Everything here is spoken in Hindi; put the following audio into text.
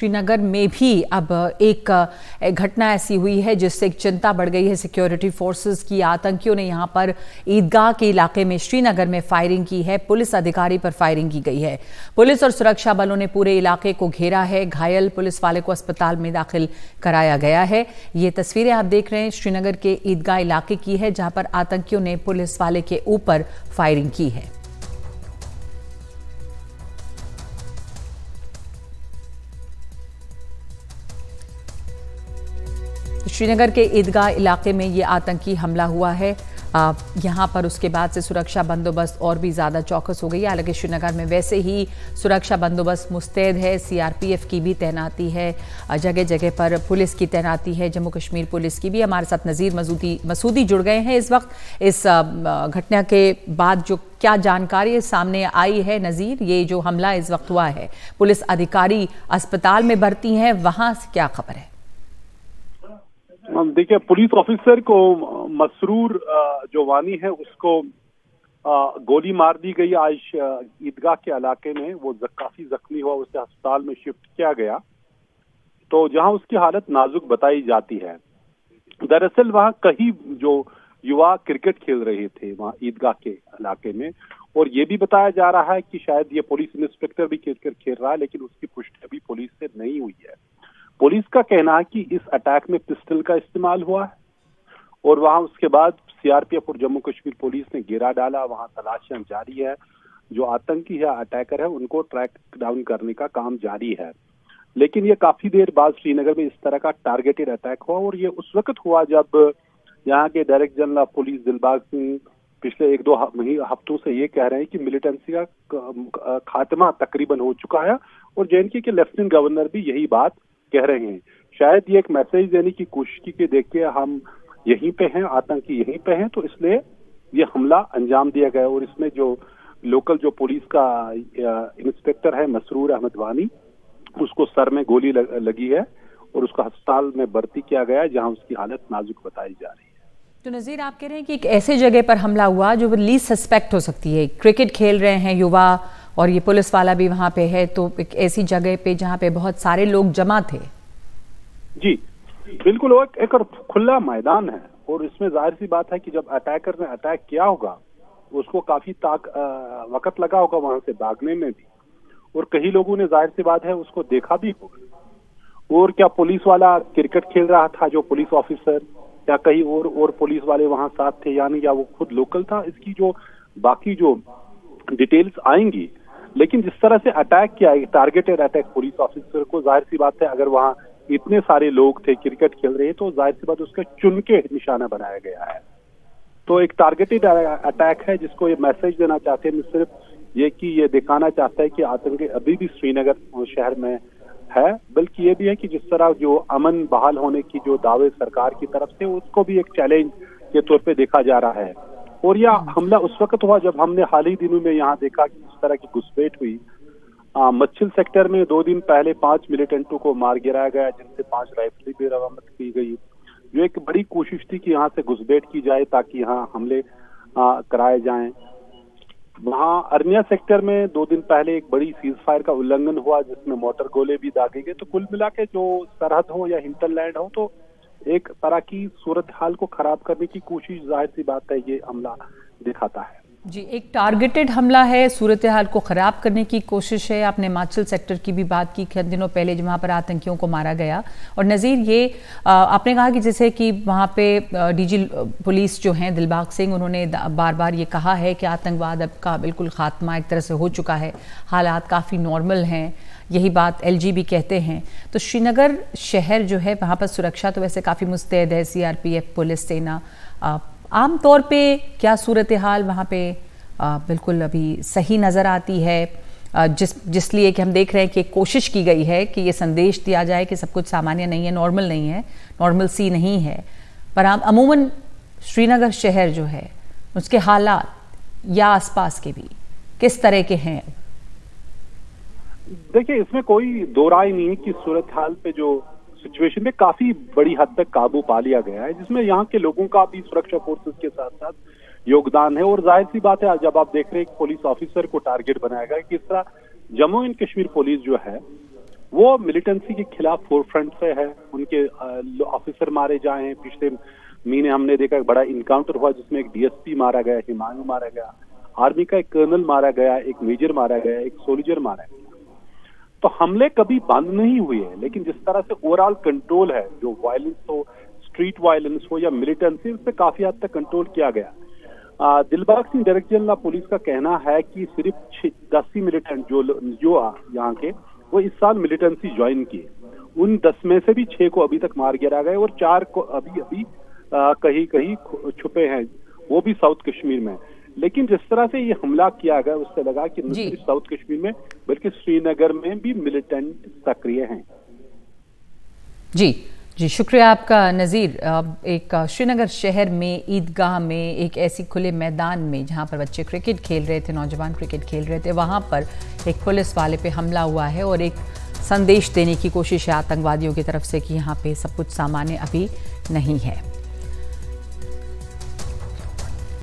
श्रीनगर में भी अब एक घटना ऐसी हुई है जिससे एक चिंता बढ़ गई है सिक्योरिटी फोर्सेस की। आतंकियों ने यहां पर ईदगाह के इलाके में श्रीनगर में फायरिंग की है। पुलिस अधिकारी पर फायरिंग की गई है। पुलिस और सुरक्षा बलों ने पूरे इलाके को घेरा है। घायल पुलिस वाले को अस्पताल में दाखिल कराया गया है। ये तस्वीरें आप देख रहे हैं श्रीनगर के ईदगाह इलाके की है, जहां पर आतंकियों ने पुलिस वाले के ऊपर फायरिंग की है। श्रीनगर के ईदगाह इलाके में ये आतंकी हमला हुआ है। यहाँ पर उसके बाद से सुरक्षा बंदोबस्त और भी ज़्यादा चौकस हो गई है। हालांकि श्रीनगर में वैसे ही सुरक्षा बंदोबस्त मुस्तैद है। सीआरपीएफ की भी तैनाती है, जगह जगह पर पुलिस की तैनाती है, जम्मू कश्मीर पुलिस की भी। हमारे साथ नज़ीर मसूदी जुड़ गए हैं इस वक्त। इस घटना के बाद जो क्या जानकारी सामने आई है नज़ीर, ये जो हमला इस वक्त हुआ है, पुलिस अधिकारी अस्पताल में भर्ती हैं, वहाँ से क्या खबर है? देखिए, पुलिस ऑफिसर को मसरूर जो वानी है उसको गोली मार दी गई आज ईदगाह के इलाके में। वो काफी जख्मी हुआ, उसे अस्पताल में शिफ्ट किया गया, तो जहां उसकी हालत नाजुक बताई जाती है। दरअसल वहां कई जो युवा क्रिकेट खेल रहे थे वहां ईदगाह के इलाके में, और ये भी बताया जा रहा है कि शायद ये पुलिस इंस्पेक्टर भी क्रिकेट खेल रहा है, लेकिन उसकी पुष्टि अभी पुलिस से नहीं हुई है। पुलिस का कहना है कि इस अटैक में पिस्टल का इस्तेमाल हुआ है, और वहां उसके बाद सीआरपीएफ और जम्मू कश्मीर पुलिस ने घेरा डाला। वहां तलाशियां जारी है। जो आतंकी है, अटैकर है, उनको ट्रैक डाउन करने का काम जारी है। लेकिन ये काफी देर बाद श्रीनगर में इस तरह का टारगेटेड अटैक हुआ, और ये उस वक्त हुआ जब यहाँ के director general of police Dilbag Singh पिछले 1-2 हफ्तों से ये कह रहे हैं कि मिलिटेंसी का खात्मा तकरीबन हो चुका है, और जेएनके के लेफ्टिनेंट गवर्नर भी यही बात कह रहे हैं। शायद ये एक मैसेज देने की कोशिश की कि देखिए हम यहीं पे हैं, आतंकी यहीं पे हैं, तो इसलिए ये हमला अंजाम दिया गया। और इसमें जो लोकल जो पुलिस का इंस्पेक्टर है मसरूर अहमद वानी, उसको सर में गोली लगी है और उसको अस्पताल में भर्ती किया गया है, जहां उसकी हालत नाजुक बताई जा रही है। तो नज़ीर, आप कह रहे हैं कि एक ऐसे जगह पर हमला हुआ जो लीस्ट सस्पेक्ट हो सकती है। क्रिकेट खेल रहे हैं युवा, और ये पुलिस वाला भी वहां पे है, तो एक ऐसी जगह पे जहां पे बहुत सारे लोग जमा थे। जी बिल्कुल, वो एक खुला मैदान है, और इसमें जाहिर सी बात है कि जब अटैकर ने अटैक किया होगा उसको काफी वक्त लगा होगा वहां से भागने में भी, और कई लोगों ने जाहिर सी बात है उसको देखा भी होगा। और क्या पुलिस वाला क्रिकेट खेल रहा था जो पुलिस ऑफिसर, या कहीं और पुलिस वाले वहां साथ थे, यानी या वो खुद लोकल था, इसकी जो बाकी जो डिटेल्स आएंगी। लेकिन जिस तरह से अटैक किया, टारगेटेड अटैक पुलिस ऑफिसर को, जाहिर सी बात है अगर वहां इतने सारे लोग थे क्रिकेट खेल रहे, तो जाहिर सी बात उसका चुन के निशाना बनाया गया है। तो एक टारगेटेड अटैक है, जिसको ये मैसेज देना चाहते हैं सिर्फ ये कि ये दिखाना चाहता है कि आतंकी अभी भी श्रीनगर शहर में है, बल्कि ये भी है कि जिस तरह जो अमन बहाल होने की जो दावे सरकार की तरफ से, उसको भी एक चैलेंज के तौर पे देखा जा रहा है। और यह हमला उस वक्त हुआ जब हमने हाल ही दिनों में यहाँ देखा कि इस तरह की घुसपैठ हुई। मच्छिल सेक्टर में 2 दिन पहले 5 मिलिटेंटों को मार गिराया गया, जिनसे 5 राइफलें भी बरामद की गई। जो एक बड़ी कोशिश थी कि यहाँ से घुसपैठ की जाए ताकि यहाँ हमले कराए जाएं। वहाँ अरनिया सेक्टर में 2 दिन पहले एक बड़ी सीज फायर का उल्लंघन हुआ, जिसमें मोटर गोले भी दागे गए। तो कुल मिला के जो सरहद हो या हिंटरलैंड हो, तो एक तरह की सूरत हाल को खराब करने की कोशिश, जाहिर सी बात है, ये हमला दिखाता है। जी, एक टारगेटेड हमला है, सूरत हाल को ख़राब करने की कोशिश है। आपने माचल सेक्टर की भी बात की, कुछ दिनों पहले जहाँ पर आतंकियों को मारा गया। और नज़ीर, ये आपने कहा कि जैसे कि वहाँ पे डीजी पुलिस जो हैं दिलबाग सिंह, उन्होंने बार बार ये कहा है कि आतंकवाद अब का बिल्कुल ख़ात्मा एक तरह से हो चुका है, हालात काफ़ी नॉर्मल हैं। यही बात एलजी भी कहते हैं। तो श्रीनगर शहर जो है, वहाँ पर सुरक्षा तो वैसे काफ़ी मुस्तैद है, सीआरपीएफ, पुलिस, सेना। आम तौर पे क्या सूरत हाल वहाँ पे बिल्कुल अभी सही नज़र आती है, जिसलिए कि हम देख रहे हैं कि कोशिश की गई है कि ये संदेश दिया जाए कि सब कुछ सामान्य नहीं है, नॉर्मल नहीं है, नॉर्मल सी नहीं है। पर अमूमन श्रीनगर शहर जो है, उसके हालात या आसपास के भी किस तरह के हैं? देखिए, इसमें कोई दो राय नहीं है कि सूरत हाल पे जो सिचुएशन में काफी बड़ी हद तक काबू पा लिया गया है, जिसमें यहाँ के लोगों का भी सुरक्षा फोर्सेस के साथ साथ योगदान है। और जाहिर सी बात है, जब आप देख रहे हैं पुलिस ऑफिसर को टारगेट बनाया गया, किस तरह जम्मू एंड कश्मीर पुलिस जो है वो मिलिटेंसी के खिलाफ फोरफ्रंट पे है। उनके ऑफिसर मारे जाए हैं। पिछले महीने हमने देखा एक बड़ा इनकाउंटर हुआ जिसमें एक डीएसपी मारा गया, हिमायू मारा गया, आर्मी का एक कर्नल मारा गया, एक मेजर मारा गया, एक सोल्जर मारा गया। तो हमले कभी बंद नहीं हुए हैं, लेकिन जिस तरह से ओवरऑल कंट्रोल है, जो वायलेंस हो, स्ट्रीट वायलेंस हो या मिलिटेंसी, उस पर काफी हद तक कंट्रोल किया गया। Dilbag Singh director general police का कहना है कि सिर्फ 10 ही मिलिटेंट जो यहाँ के वो इस साल मिलिटेंसी ज्वाइन किए। उन 10 में से भी 6 को अभी तक मार गिरा गया और 4 को अभी कहीं कहीं छुपे हैं, वो भी साउथ कश्मीर में। लेकिन जिस तरह से ये हमला किया गया उससे लगा कि न सिर्फ साउथ कश्मीर में बल्कि श्रीनगर में भी मिलिटेंट सक्रिय हैं। जी शुक्रिया आपका नज़ीर। एक श्रीनगर शहर में ईदगाह में एक ऐसी खुले मैदान में जहां पर बच्चे क्रिकेट खेल रहे थे, नौजवान क्रिकेट खेल रहे थे, वहां पर एक पुलिस वाले पे हमला हुआ है और एक संदेश देने की कोशिश है आतंकवादियों की तरफ से कि यहाँ पे सब कुछ सामान्य अभी नहीं है।